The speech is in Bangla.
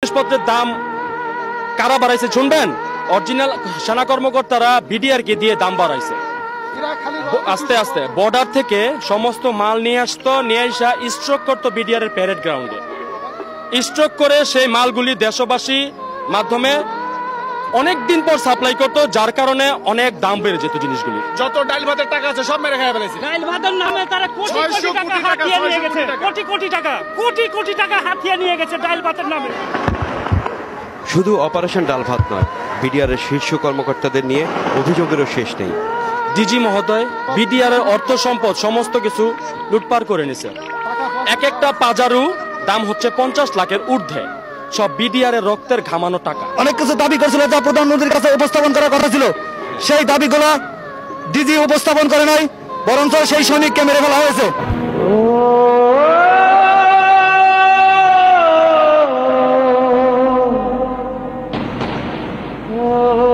জিনিসপত্রের দাম কারা বাড়াইছে শুনবেন? অরিজিনাল সেনা কর্মকর্তারা বিডিআর কে দিয়ে দাম বাড়াইছে। আস্তে আস্তে বর্ডার থেকে সমস্ত মাল নিয়ে আসতো, নিয়ে আসা স্ট্রোক করতো বিডিআর এর প্যারেড গ্রাউন্ডে। স্ট্রোক করে সেই মালগুলি দেশবাসী মাধ্যমে অনেক দিন পর সাপ্লাই করতো, যার কারণে অনেক দাম বেড়ে যেত জিনিসগুলি। যত ডাল ভাতের টাকা আছে সব মেরে খাইয়া ফেলেছে। ডাল ভাতের নামে তারা কোটি কোটি টাকা হাতিয়ে নিয়ে গেছে, কোটি কোটি টাকা হাতিয়ে নিয়ে গেছে ডাল ভাতের নামে। শুধু অপারেশন ডাল ভাত নয়, বিডিআর এর শীর্ষ কর্মকর্তাদের নিয়ে অভিযোগেরও শেষ নেই। ডিজি মহোদয় বিডিআর এর অর্থ সম্পদ সমস্ত কিছু লুটপাট করে নিছে। এক একটা পাজারু দাম হচ্ছে 50 লাখের ঊর্ধ্বে, সব বিডিআর এর রক্তের ঘামানো টাকা। অনেক কিছু দাবি করেছিল যা প্রধানমন্ত্রীর কাছে উপস্থাপন করার কথা ছিল, সেই দাবিগুলো ডিজি উপস্থাপন করে নাই, বরঞ্চ সেই সৈনিককে মেরে ফেলা হয়েছে। Oh